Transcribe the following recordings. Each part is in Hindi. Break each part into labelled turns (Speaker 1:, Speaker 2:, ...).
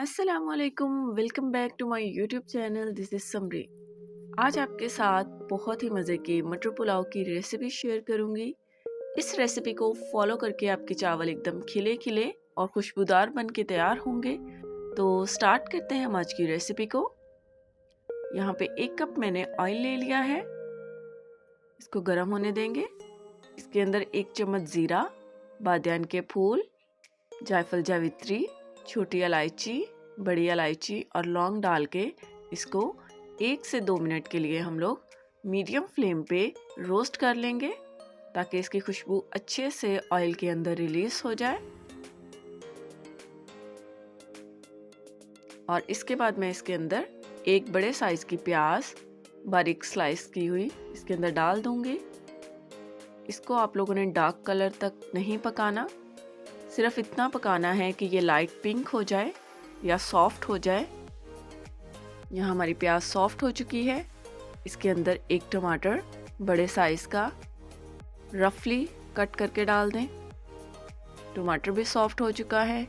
Speaker 1: अस्सलामुअलैकुम, welcome back to my YouTube channel. This is Samri. आज आपके साथ बहुत ही मज़े की मटर पुलाव की रेसिपी शेयर करूंगी। इस रेसिपी को फॉलो करके आपके चावल एकदम खिले खिले और खुशबूदार बन के तैयार होंगे। तो स्टार्ट करते हैं हम आज की रेसिपी को। यहाँ पे 1 कप मैंने ऑयल ले लिया है, इसको गर्म होने देंगे। इसके अंदर 1 चम्मच ज़ीरा, बादियान के फूल, जायफल जावित्री, छोटी इलायची, बड़ी इलायची और लौंग डाल के इसको 1 से 2 मिनट के लिए हम लोग मीडियम फ्लेम पे रोस्ट कर लेंगे ताकि इसकी खुशबू अच्छे से ऑयल के अंदर रिलीज हो जाए। और इसके बाद मैं इसके अंदर 1 बड़े साइज की प्याज बारीक स्लाइस की हुई इसके अंदर डाल दूंगी। इसको आप लोगों ने डार्क कलर तक नहीं पकाना, सिर्फ इतना पकाना है कि ये लाइट पिंक हो जाए या सॉफ्ट हो जाए। यहाँ हमारी प्याज सॉफ्ट हो चुकी है। इसके अंदर 1 टमाटर बड़े साइज़ का रफली कट करके डाल दें। टमाटर भी सॉफ्ट हो चुका है।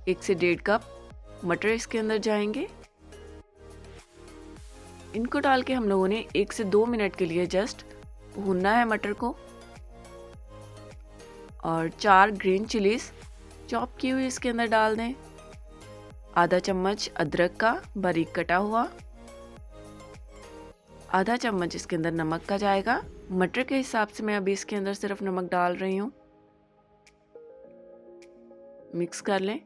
Speaker 1: 1 से 1.5 कप मटर इसके अंदर जाएंगे। इनको डाल के हम लोगों ने 1 से 2 मिनट के लिए जस्ट भूनना है मटर को। और 4 ग्रीन चिलीज चॉप की हुई इसके अंदर डाल दें। आधा चम्मच अदरक का बारीक कटा हुआ, आधा चम्मच इसके अंदर नमक का जाएगा। मटर के हिसाब से मैं अभी इसके अंदर सिर्फ नमक डाल रही हूँ। मिक्स कर लें।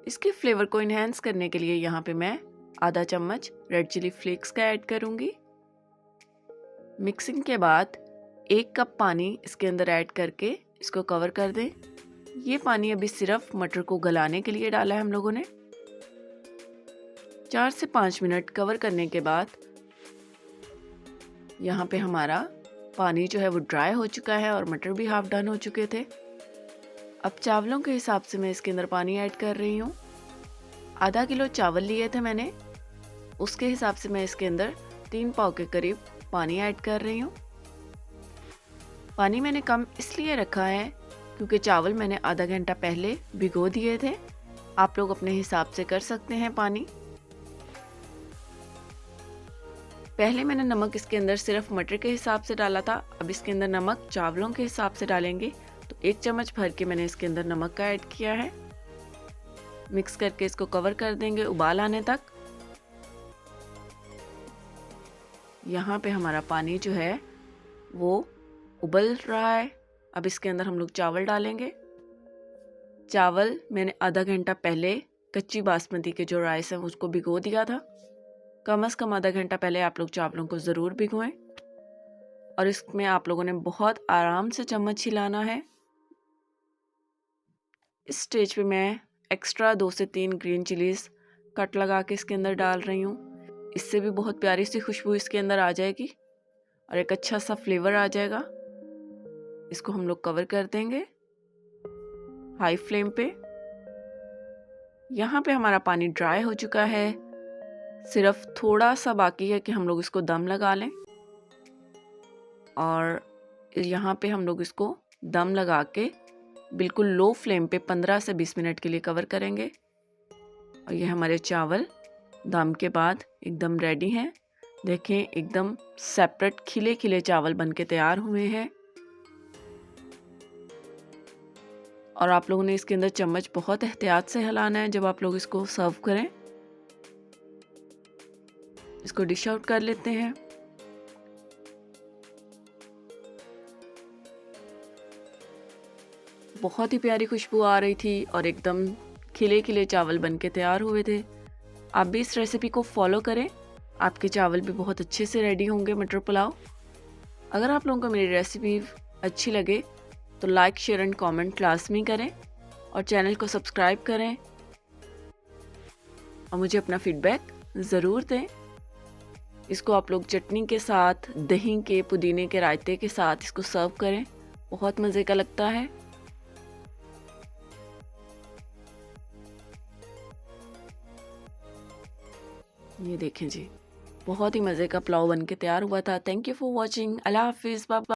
Speaker 1: इसके फ्लेवर को इन्हेंस करने के लिए यहाँ पे मैं आधा चम्मच रेड चिली फ्लेक्स का ऐड करूँगी। मिक्सिंग के बाद 1 कप पानी इसके अंदर ऐड करके इसको कवर कर दें। ये पानी अभी सिर्फ मटर को गलाने के लिए डाला है हम लोगों ने। 4 से 5 मिनट कवर करने के बाद यहाँ पे हमारा पानी जो है वो ड्राई हो चुका है और मटर भी हाफ डन हो चुके थे। अब चावलों के हिसाब से मैं इसके अंदर पानी ऐड कर रही हूँ। आधा किलो चावल लिए थे मैंने, उसके हिसाब से मैं इसके अंदर 3 पाव के करीब पानी ऐड कर रही हूँ। पानी मैंने कम इसलिए रखा है क्योंकि चावल मैंने आधा घंटा पहले भिगो दिए थे। आप लोग अपने हिसाब से कर सकते हैं पानी। पहले मैंने नमक इसके अंदर सिर्फ मटर के हिसाब से डाला था, अब इसके अंदर नमक चावलों के हिसाब से डालेंगे। तो 1 चम्मच भर के मैंने इसके अंदर नमक का ऐड किया है। मिक्स करके इसको कवर कर देंगे उबाल आने तक। यहाँ पे हमारा पानी जो है वो उबल रहा है। अब इसके अंदर हम लोग चावल डालेंगे। चावल मैंने आधा घंटा पहले कच्ची बासमती के जो राइस है उसको भिगो दिया था। कम से कम आधा घंटा पहले आप लोग चावलों को ज़रूर भिगोएं। और इसमें आप लोगों ने बहुत आराम से चम्मच हिलाना है। इस स्टेज पे मैं एक्स्ट्रा 2 से 3 ग्रीन चिलीज कट लगा के इसके अंदर डाल रही हूँ। इससे भी बहुत प्यारी सी खुशबू इसके अंदर आ जाएगी और एक अच्छा सा फ्लेवर आ जाएगा। इसको हम लोग कवर कर देंगे हाई फ्लेम पे। यहाँ पे हमारा पानी ड्राई हो चुका है, सिर्फ थोड़ा सा बाकी है कि हम लोग इसको दम लगा लें। और यहाँ पे हम लोग इसको दम लगा के बिल्कुल लो फ्लेम पे 15 से 20 मिनट के लिए कवर करेंगे। और ये हमारे चावल दम के बाद एकदम रेडी हैं। देखें एकदम सेपरेट खिले खिले चावल बनके तैयार हुए हैं। और आप लोगों ने इसके अंदर चम्मच बहुत एहतियात से हिलाना है जब आप लोग इसको सर्व करें। इसको डिश आउट कर लेते हैं। बहुत ही प्यारी खुशबू आ रही थी और एकदम खिले खिले चावल बनके तैयार हुए थे। आप भी इस रेसिपी को फॉलो करें, आपके चावल भी बहुत अच्छे से रेडी होंगे मटर पुलाव। अगर आप लोगों को मेरी रेसिपी अच्छी लगे तो लाइक शेयर एंड कमेंट लाजमी करें और चैनल को सब्सक्राइब करें और मुझे अपना फीडबैक ज़रूर दें। इसको आप लोग चटनी के साथ, दही के, पुदीने के रायते के साथ इसको सर्व करें, बहुत मज़े का लगता है। ये देखें जी, बहुत ही मज़े का पुलाव बनके तैयार हुआ था। Thank you for watching. अल्लाह हाफिज़, बाय बाय।